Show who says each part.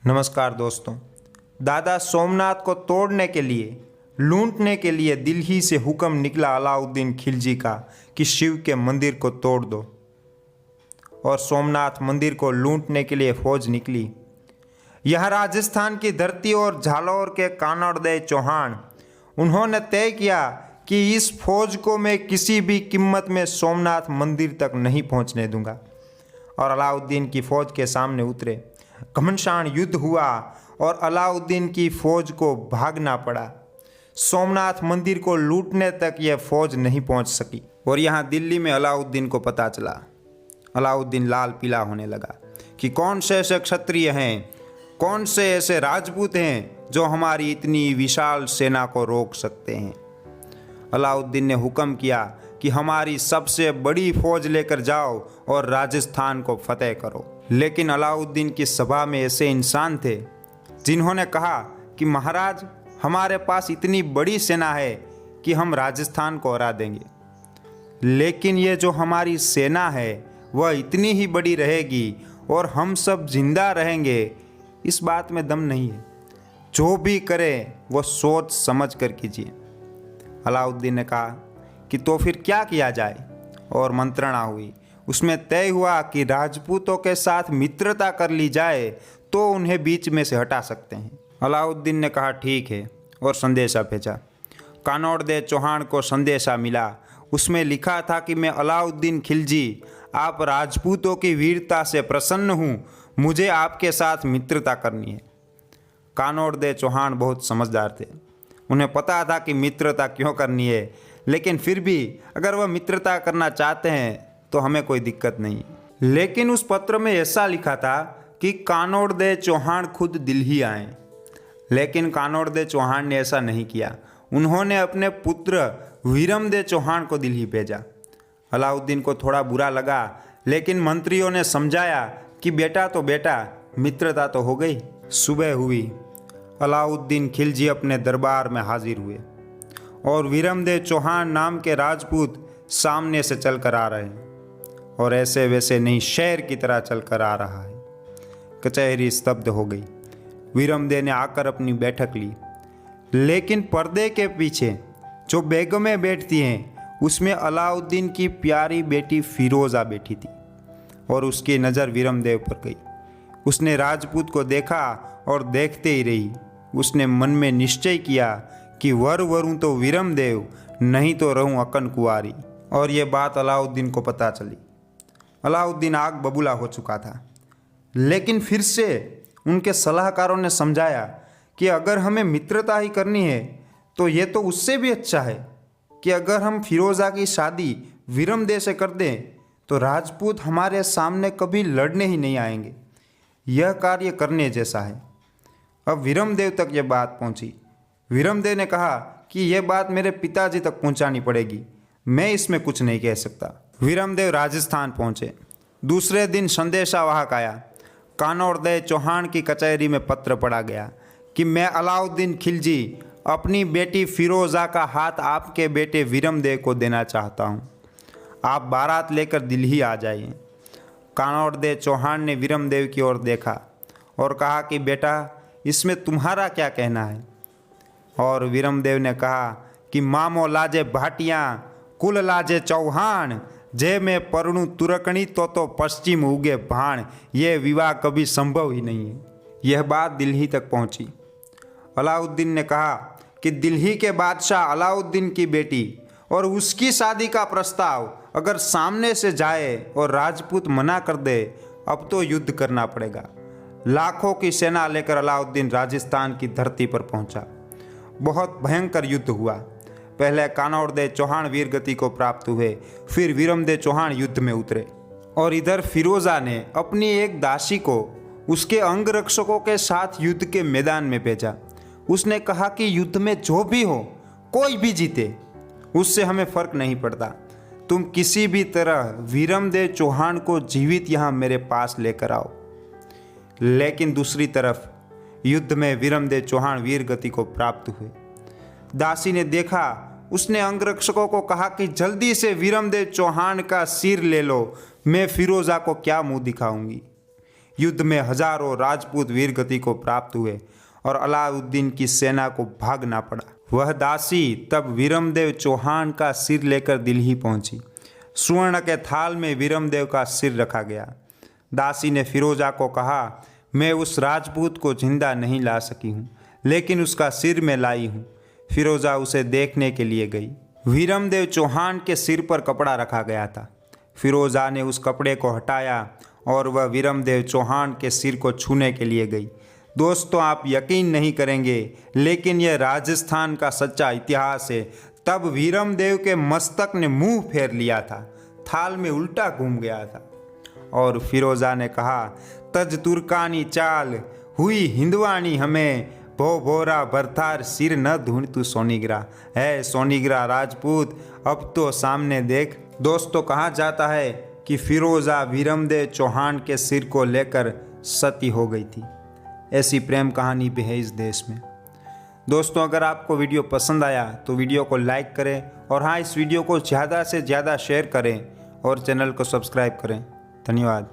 Speaker 1: नमस्कार दोस्तों। दादा सोमनाथ को तोड़ने के लिए, लूटने के लिए दिल्ली से हुक्म निकला अलाउद्दीन खिलजी का कि शिव के मंदिर को तोड़ दो। और सोमनाथ मंदिर को लूटने के लिए फौज निकली। यह राजस्थान की धरती और झालोर के कानड़दे चौहान, उन्होंने तय किया कि इस फौज को मैं किसी भी कीमत में सोमनाथ मंदिर तक नहीं पहुंचने दूंगा। और अलाउद्दीन की फौज के सामने उतरे। घमासान युद्ध हुआ और अलाउद्दीन की फौज को भागना पड़ा। सोमनाथ मंदिर को लूटने तक यह फौज नहीं पहुंच सकी। और यहाँ दिल्ली में अलाउद्दीन को पता चला। अलाउद्दीन लाल पीला होने लगा कि कौन से ऐसे क्षत्रिय हैं, कौन से ऐसे राजपूत हैं जो हमारी इतनी विशाल सेना को रोक सकते हैं। अलाउद्दीन ने हुक्म किया कि हमारी सबसे बड़ी फौज लेकर जाओ और राजस्थान को फतेह करो। लेकिन अलाउद्दीन की सभा में ऐसे इंसान थे जिन्होंने कहा कि महाराज, हमारे पास इतनी बड़ी सेना है कि हम राजस्थान को हरा देंगे, लेकिन ये जो हमारी सेना है वह इतनी ही बड़ी रहेगी और हम सब जिंदा रहेंगे, इस बात में दम नहीं है। जो भी करें वो सोच समझ कर कीजिए। अलाउद्दीन ने कहा कि तो फिर क्या किया जाए, और मंत्रणा हुई। उसमें तय हुआ कि राजपूतों के साथ मित्रता कर ली जाए तो उन्हें बीच में से हटा सकते हैं। अलाउद्दीन ने कहा ठीक है, और संदेशा भेजा। कानोड़दे चौहान को संदेशा मिला। उसमें लिखा था कि मैं अलाउद्दीन खिलजी, आप राजपूतों की वीरता से प्रसन्न हूँ, मुझे आपके साथ मित्रता करनी है। कानोड़दे चौहान बहुत समझदार थे। उन्हें पता था कि मित्रता क्यों करनी है, लेकिन फिर भी अगर वह मित्रता करना चाहते हैं तो हमें कोई दिक्कत नहीं। लेकिन उस पत्र में ऐसा लिखा था कि कानोड़दे चौहान खुद दिल्ली आए। लेकिन कानोड़दे चौहान ने ऐसा नहीं किया। उन्होंने अपने पुत्र वीरमदे चौहान को दिल्ली भेजा। अलाउद्दीन को थोड़ा बुरा लगा, लेकिन मंत्रियों ने समझाया कि बेटा तो बेटा, मित्रता तो हो गई। सुबह हुई। अलाउद्दीन खिलजी अपने दरबार में हाजिर हुए और वीरमदे चौहान नाम के राजपूत सामने से चल कर आ रहे हैं, और ऐसे वैसे नहीं, शहर की तरह चल कर आ रहा है। कचहरी स्तब्ध हो गई। वीरमदे ने आकर अपनी बैठक ली, लेकिन पर्दे के पीछे जो बेगमें बैठती हैं उसमें अलाउद्दीन की प्यारी बेटी फिरोज़ा बैठी थी, और उसकी नज़र वीरमदेव पर गई। उसने राजपूत को देखा और देखते ही रही। उसने मन में निश्चय किया कि वर वरूं तो वीरमदेव, नहीं तो रहूं अकन कुंवारी। और ये बात अलाउद्दीन को पता चली। अलाउद्दीन आग बबूला हो चुका था, लेकिन फिर से उनके सलाहकारों ने समझाया कि अगर हमें मित्रता ही करनी है तो ये तो उससे भी अच्छा है कि अगर हम फिरोज़ा की शादी वीरमदेव से कर दें तो राजपूत हमारे सामने कभी लड़ने ही नहीं आएंगे। यह कार्य करने जैसा है। अब वीरमदेव तक यह बात पहुंची। वीरमदेव ने कहा कि यह बात मेरे पिताजी तक पहुंचानी पड़ेगी, मैं इसमें कुछ नहीं कह सकता। वीरमदेव राजस्थान पहुंचे। दूसरे दिन संदेशावाहक आया। कानोड़दे चौहान की कचहरी में पत्र पढ़ा गया कि मैं अलाउद्दीन खिलजी अपनी बेटी फिरोज़ा का हाथ आपके बेटे वीरमदेव को देना चाहता हूँ। आप बारात लेकर दिल्ली आ जाइए। कानोड़दे चौहान ने वीरमदेव की ओर देखा और कहा कि बेटा, इसमें तुम्हारा क्या कहना है। और वीरमदेव ने कहा कि मामो लाजे भाटियाँ, कुल लाजे चौहान, जे में परणु तुरकणी तो पश्चिम उगे भाण, ये विवाह कभी संभव ही नहीं है। यह बात दिल्ली तक पहुंची। अलाउद्दीन ने कहा कि दिल्ली के बादशाह अलाउद्दीन की बेटी और उसकी शादी का प्रस्ताव अगर सामने से जाए और राजपूत मना कर दे, अब तो युद्ध करना पड़ेगा। लाखों की सेना लेकर अलाउद्दीन राजस्थान की धरती पर पहुंचा। बहुत भयंकर युद्ध हुआ। पहले कानोड़दे चौहान वीरगति को प्राप्त हुए, फिर वीरमदे चौहान युद्ध में उतरे। और इधर फिरोज़ा ने अपनी एक दासी को उसके अंगरक्षकों के साथ युद्ध के मैदान में भेजा। उसने कहा कि युद्ध में जो भी हो, कोई भी जीते, उससे हमें फर्क नहीं पड़ता, तुम किसी भी तरह वीरमदे चौहान को जीवित यहाँ मेरे पास लेकर आओ। लेकिन दूसरी तरफ युद्ध में वीरमदे चौहान वीरगति को प्राप्त हुए। दासी ने देखा, उसने अंगरक्षकों को कहा कि जल्दी से वीरमदेव चौहान का सिर ले लो, मैं फिरोज़ा को क्या मुंह दिखाऊंगी। युद्ध में हजारों राजपूत वीरगति को प्राप्त हुए और अलाउद्दीन की सेना को भागना पड़ा। वह दासी तब वीरमदेव चौहान का सिर लेकर दिल्ली पहुंची। स्वर्ण के थाल में वीरमदेव का सिर रखा गया। दासी ने फिरोजा को कहा, मैं उस राजपूत को जिंदा नहीं ला सकी हूँ, लेकिन उसका सिर मैं लाई हूँ। फिरोजा उसे देखने के लिए गई। वीरमदेव चौहान के सिर पर कपड़ा रखा गया था। फिरोजा ने उस कपड़े को हटाया और वह वीरमदेव चौहान के सिर को छूने के लिए गई। दोस्तों, आप यकीन नहीं करेंगे, लेकिन यह राजस्थान का सच्चा इतिहास है। तब वीरमदेव के मस्तक ने मुंह फेर लिया था, थाल में उल्टा घूम गया था। और फिरोजा ने कहा, तज तुर्कानी चाल हुई हिंदवानी हमें, भो भोरा भरथार सिर न धूण तू सोनीग्रा। है सोनीग्रा राजपूत, अब तो सामने देख। दोस्तों, कहा जाता है कि फिरोजा वीरमदेव चौहान के सिर को लेकर सती हो गई थी। ऐसी प्रेम कहानी भी है इस देश में। दोस्तों, अगर आपको वीडियो पसंद आया तो वीडियो को लाइक करें और हाँ, इस वीडियो को ज़्यादा से ज़्यादा शेयर करें और चैनल को सब्सक्राइब करें। धन्यवाद।